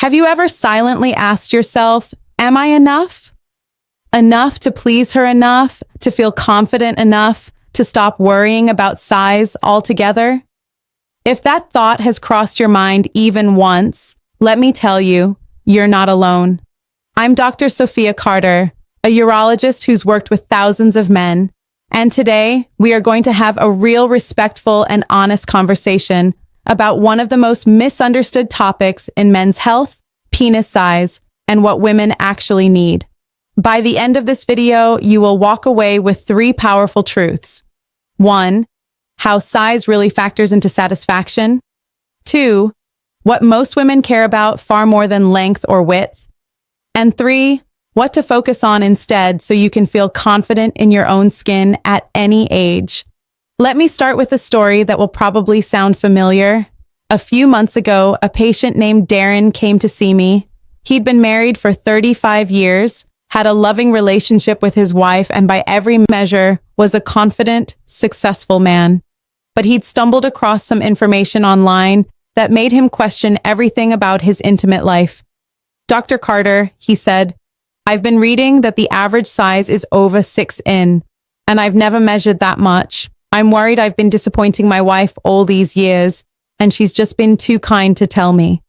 Have you ever silently asked yourself, am I enough? Enough to please her enough, to feel confident enough, to stop worrying about size altogether? If that thought has crossed your mind even once, let me tell you, you're not alone. I'm Dr. Sofia Carter, a urologist who's worked with thousands of men, and today we are going to have a real respectful and honest conversation about one of the most misunderstood topics in men's health, penis size, and what women actually need. By the end of this video, you will walk away with 3 powerful truths. 1. How size really factors into satisfaction. 2. What most women care about far more than length or width. And 3. What to focus on instead so you can feel confident in your own skin at any age. Let me start with a story that will probably sound familiar. A few months ago, a patient named Darren came to see me. He'd been married for 35 years, had a loving relationship with his wife, and by every measure was a confident, successful man. But he'd stumbled across some information online that made him question everything about his intimate life. "Dr. Carter," he said, "I've been reading that the average size is over 6 in, and I've never measured that much. I'm worried I've been disappointing my wife all these years, and she's just been too kind to tell me."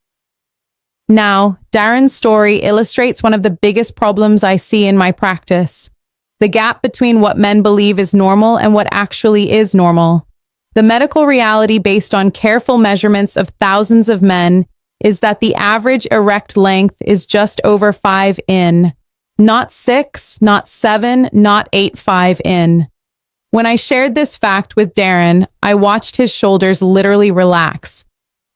Now, Darren's story illustrates one of the biggest problems I see in my practice: the gap between what men believe is normal and what actually is normal. The medical reality, based on careful measurements of thousands of men, is that the average erect length is just over 5 in. Not 6, not 7, not 8.5 in. When I shared this fact with Darren, I watched his shoulders literally relax.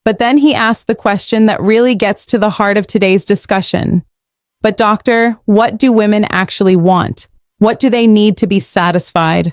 But then he asked the question that really gets to the heart of today's discussion. "But doctor, what do women actually want? What do they need to be satisfied?"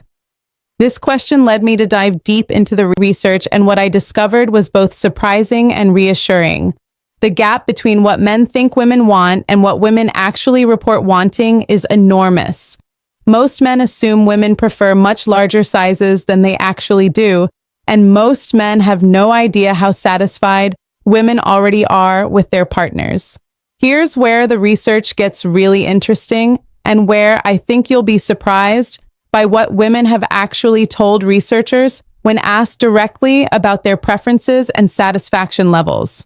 This question led me to dive deep into the research, and what I discovered was both surprising and reassuring. The gap between what men think women want and what women actually report wanting is enormous. Most men assume women prefer much larger sizes than they actually do, and most men have no idea how satisfied women already are with their partners. Here's where the research gets really interesting, and where I think you'll be surprised by what women have actually told researchers when asked directly about their preferences and satisfaction levels.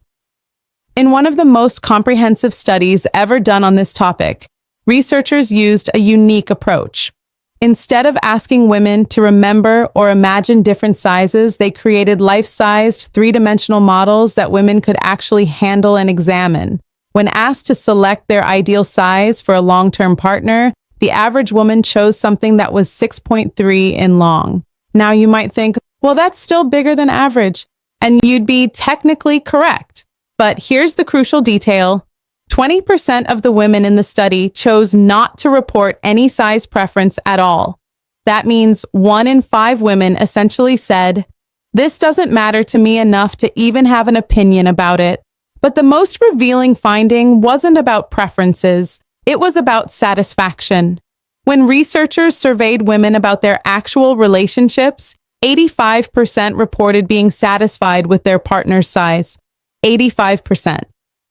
In one of the most comprehensive studies ever done on this topic, researchers used a unique approach. Instead of asking women to remember or imagine different sizes, they created life-sized, 3-dimensional models that women could actually handle and examine. When asked to select their ideal size for a long-term partner, the average woman chose something that was 6.3 in long. Now you might think, well, that's still bigger than average, and you'd be technically correct. But here's the crucial detail. 20% of the women in the study chose not to report any size preference at all. That means 1 in 5 women essentially said, "This doesn't matter to me enough to even have an opinion about it." But the most revealing finding wasn't about preferences. It was about satisfaction. When researchers surveyed women about their actual relationships, 85% reported being satisfied with their partner's size. 85%.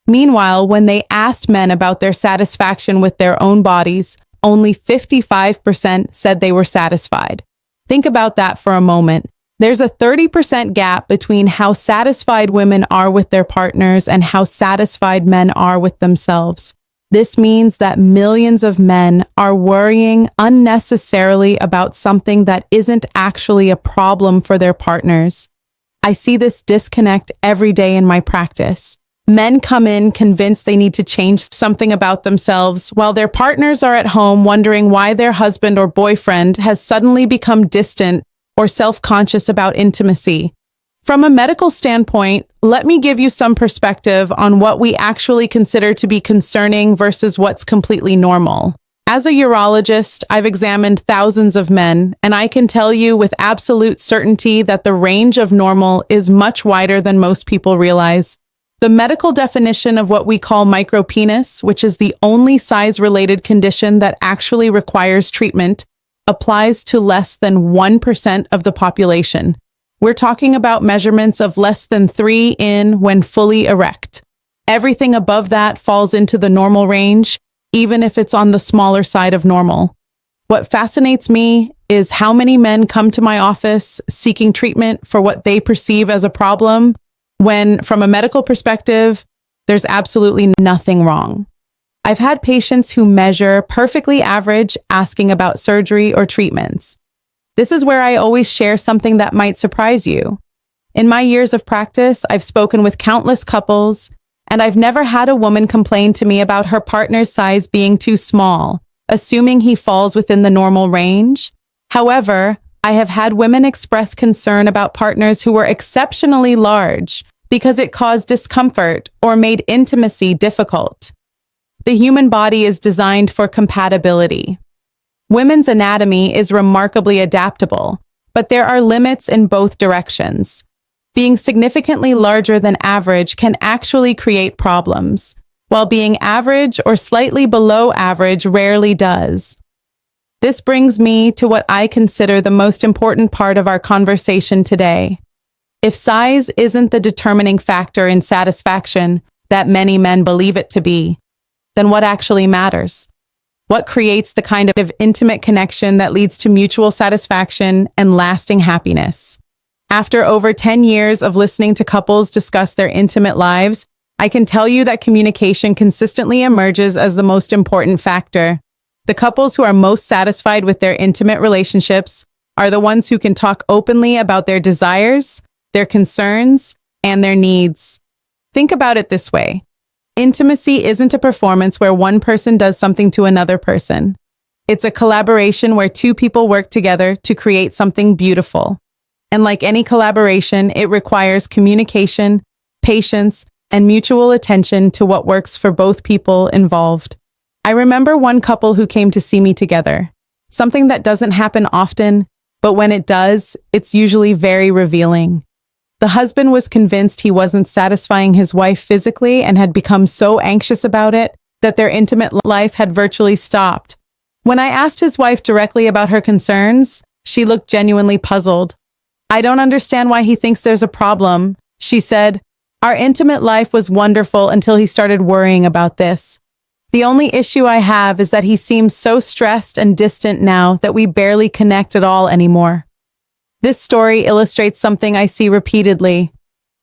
Meanwhile, when they asked men about their satisfaction with their own bodies, only 55% said they were satisfied. Think about that for a moment. There's a 30% gap between how satisfied women are with their partners and how satisfied men are with themselves. This means that millions of men are worrying unnecessarily about something that isn't actually a problem for their partners. I see this disconnect every day in my practice. Men come in convinced they need to change something about themselves, while their partners are at home wondering why their husband or boyfriend has suddenly become distant or self-conscious about intimacy. From a medical standpoint, let me give you some perspective on what we actually consider to be concerning versus what's completely normal. As a urologist, I've examined thousands of men, and I can tell you with absolute certainty that the range of normal is much wider than most people realize. The medical definition of what we call micropenis, which is the only size-related condition that actually requires treatment, applies to less than 1% of the population. We're talking about measurements of less than 3 in when fully erect. Everything above that falls into the normal range, even if it's on the smaller side of normal. What fascinates me is how many men come to my office seeking treatment for what they perceive as a problem, when, from a medical perspective, there's absolutely nothing wrong. I've had patients who measure perfectly average asking about surgery or treatments. This is where I always share something that might surprise you. In my years of practice, I've spoken with countless couples, and I've never had a woman complain to me about her partner's size being too small, assuming he falls within the normal range. However, I have had women express concern about partners who were exceptionally large because it caused discomfort or made intimacy difficult. The human body is designed for compatibility. Women's anatomy is remarkably adaptable, but there are limits in both directions. Being significantly larger than average can actually create problems, while being average or slightly below average rarely does. This brings me to what I consider the most important part of our conversation today. If size isn't the determining factor in satisfaction that many men believe it to be, then what actually matters? What creates the kind of intimate connection that leads to mutual satisfaction and lasting happiness? After over 10 years of listening to couples discuss their intimate lives, I can tell you that communication consistently emerges as the most important factor. The couples who are most satisfied with their intimate relationships are the ones who can talk openly about their desires, their concerns, and their needs. Think about it this way. Intimacy isn't a performance where one person does something to another person. It's a collaboration where two people work together to create something beautiful. And like any collaboration, it requires communication, patience, and mutual attention to what works for both people involved. I remember one couple who came to see me together. Something that doesn't happen often, but when it does, it's usually very revealing. The husband was convinced he wasn't satisfying his wife physically and had become so anxious about it that their intimate life had virtually stopped. When I asked his wife directly about her concerns, she looked genuinely puzzled. "I don't understand why he thinks there's a problem," she said. "Our intimate life was wonderful until he started worrying about this. The only issue I have is that he seems so stressed and distant now that we barely connect at all anymore." This story illustrates something I see repeatedly.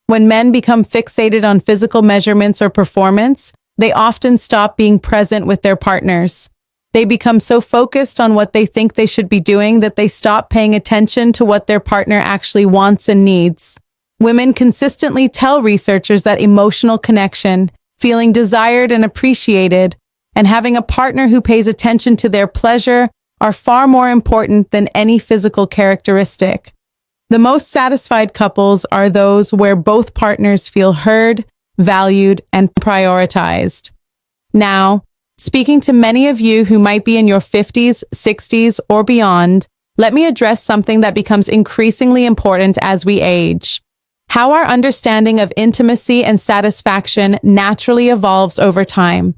When men become fixated on physical measurements or performance, they often stop being present with their partners. They become so focused on what they think they should be doing that they stop paying attention to what their partner actually wants and needs. Women consistently tell researchers that emotional connection, feeling desired and appreciated, and having a partner who pays attention to their pleasure are far more important than any physical characteristic. The most satisfied couples are those where both partners feel heard, valued, and prioritized. Now, speaking to many of you who might be in your 50s, 60s, or beyond, let me address something that becomes increasingly important as we age: how our understanding of intimacy and satisfaction naturally evolves over time.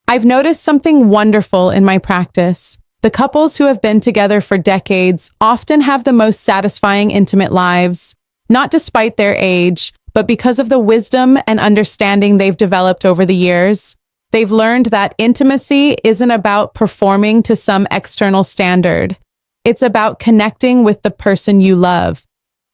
I've noticed something wonderful in my practice. The couples who have been together for decades often have the most satisfying intimate lives, not despite their age, but because of the wisdom and understanding they've developed over the years. They've learned that intimacy isn't about performing to some external standard. It's about connecting with the person you love.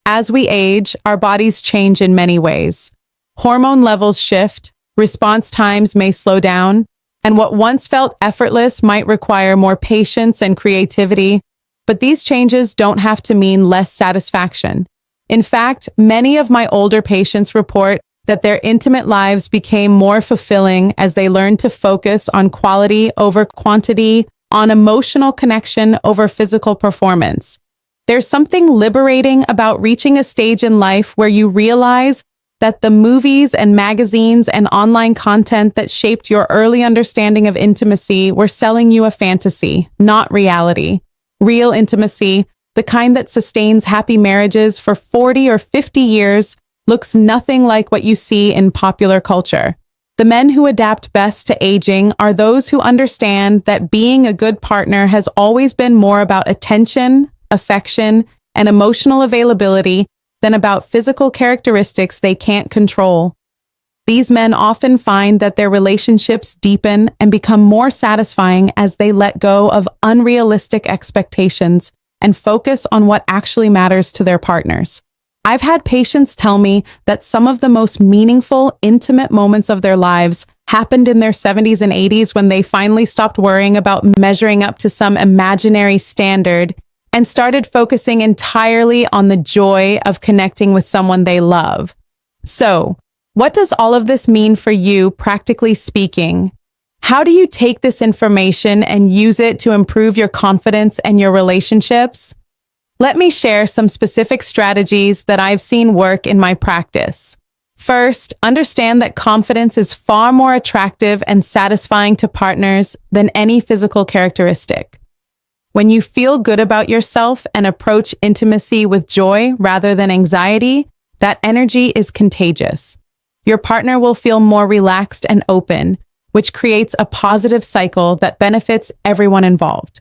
As we age, our bodies change in many ways. Hormone levels shift, response times may slow down, and what once felt effortless might require more patience and creativity. But these changes don't have to mean less satisfaction. In fact, many of my older patients report that their intimate lives became more fulfilling as they learned to focus on quality over quantity, on emotional connection over physical performance. There's something liberating about reaching a stage in life where you realize that the movies and magazines and online content that shaped your early understanding of intimacy were selling you a fantasy, not reality. Real intimacy, the kind that sustains happy marriages for 40 or 50 years, looks nothing like what you see in popular culture. The men who adapt best to aging are those who understand that being a good partner has always been more about attention, affection, and emotional availability than about physical characteristics they can't control. These men often find that their relationships deepen and become more satisfying as they let go of unrealistic expectations and focus on what actually matters to their partners. I've had patients tell me that some of the most meaningful, intimate moments of their lives happened in their 70s and 80s when they finally stopped worrying about measuring up to some imaginary standard and started focusing entirely on the joy of connecting with someone they love. So, what does all of this mean for you, practically speaking? How do you take this information and use it to improve your confidence and your relationships? Let me share some specific strategies that I've seen work in my practice. First, understand that confidence is far more attractive and satisfying to partners than any physical characteristic. When you feel good about yourself and approach intimacy with joy rather than anxiety, that energy is contagious. Your partner will feel more relaxed and open, which creates a positive cycle that benefits everyone involved.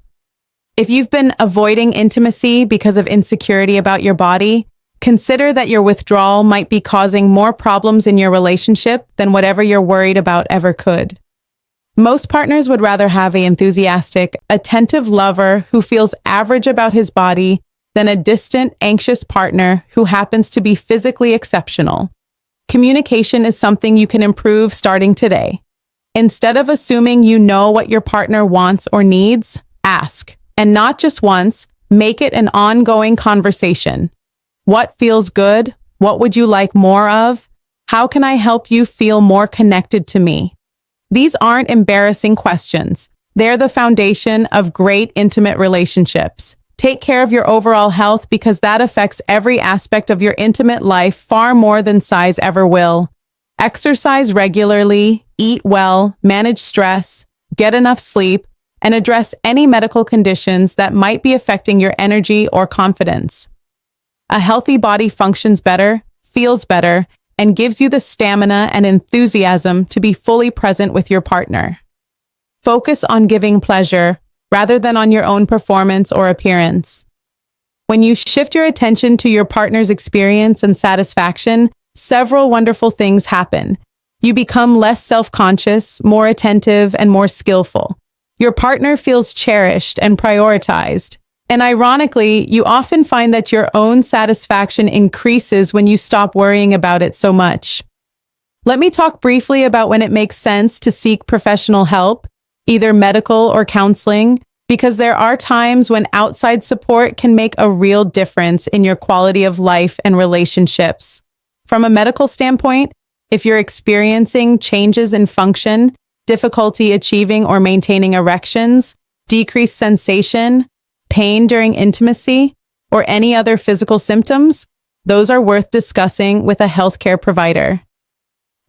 If you've been avoiding intimacy because of insecurity about your body, consider that your withdrawal might be causing more problems in your relationship than whatever you're worried about ever could. Most partners would rather have an enthusiastic, attentive lover who feels average about his body than a distant, anxious partner who happens to be physically exceptional. Communication is something you can improve starting today. Instead of assuming you know what your partner wants or needs, ask. And not just once, make it an ongoing conversation. What feels good? What would you like more of? How can I help you feel more connected to me? These aren't embarrassing questions. They're the foundation of great intimate relationships. Take care of your overall health because that affects every aspect of your intimate life far more than size ever will. Exercise regularly, eat well, manage stress, get enough sleep, and address any medical conditions that might be affecting your energy or confidence. A healthy body functions better, feels better, and gives you the stamina and enthusiasm to be fully present with your partner. Focus on giving pleasure rather than on your own performance or appearance. When you shift your attention to your partner's experience and satisfaction, several wonderful things happen. You become less self-conscious, more attentive, and more skillful. Your partner feels cherished and prioritized. And ironically, you often find that your own satisfaction increases when you stop worrying about it so much. Let me talk briefly about when it makes sense to seek professional help, either medical or counseling, because there are times when outside support can make a real difference in your quality of life and relationships. From a medical standpoint, if you're experiencing changes in function, difficulty achieving or maintaining erections, decreased sensation, pain during intimacy, or any other physical symptoms, those are worth discussing with a healthcare provider.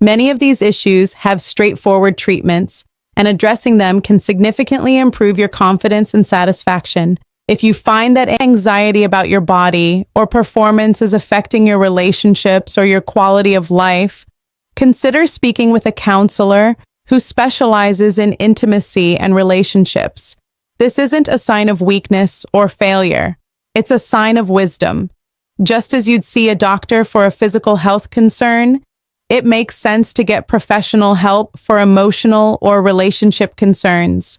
Many of these issues have straightforward treatments, and addressing them can significantly improve your confidence and satisfaction. If you find that anxiety about your body or performance is affecting your relationships or your quality of life, consider speaking with a counselor who specializes in intimacy and relationships. This isn't a sign of weakness or failure. It's a sign of wisdom. Just as you'd see a doctor for a physical health concern, it makes sense to get professional help for emotional or relationship concerns.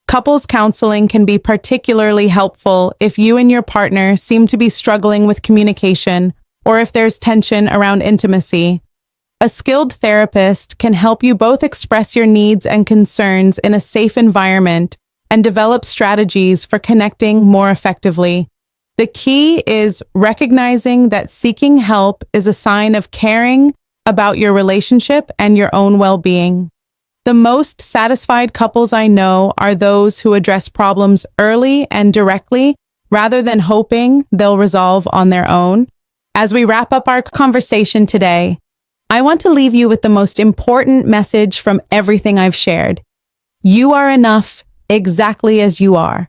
Couples counseling can be particularly helpful if you and your partner seem to be struggling with communication or if there's tension around intimacy. A skilled therapist can help you both express your needs and concerns in a safe environment and develop strategies for connecting more effectively. The key is recognizing that seeking help is a sign of caring about your relationship and your own well-being. The most satisfied couples I know are those who address problems early and directly rather than hoping they'll resolve on their own. As we wrap up our conversation today, I want to leave you with the most important message from everything I've shared. You are enough exactly as you are.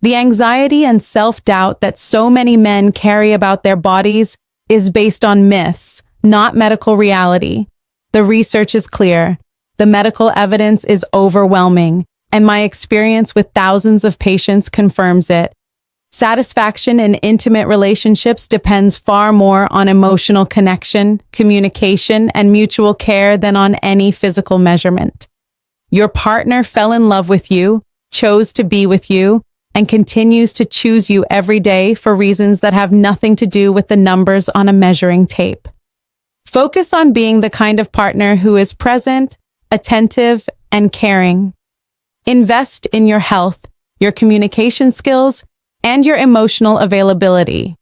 The anxiety and self-doubt that so many men carry about their bodies is based on myths, not medical reality. The research is clear. The medical evidence is overwhelming, and my experience with thousands of patients confirms it. Satisfaction in intimate relationships depends far more on emotional connection, communication, and mutual care than on any physical measurement. Your partner fell in love with you, chose to be with you, and continues to choose you every day for reasons that have nothing to do with the numbers on a measuring tape. Focus on being the kind of partner who is present, attentive, and caring. Invest in your health, your communication skills, and your emotional availability.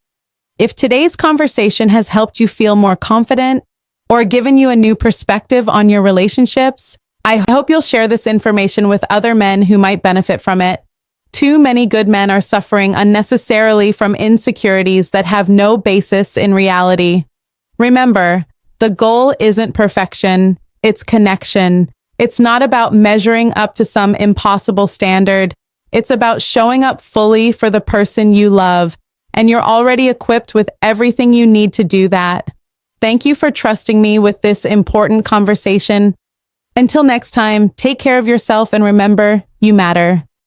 If today's conversation has helped you feel more confident or given you a new perspective on your relationships, I hope you'll share this information with other men who might benefit from it. Too many good men are suffering unnecessarily from insecurities that have no basis in reality. Remember, the goal isn't perfection, it's connection. It's not about measuring up to some impossible standard. It's about showing up fully for the person you love, and you're already equipped with everything you need to do that. Thank you for trusting me with this important conversation. Until next time, take care of yourself and remember, you matter.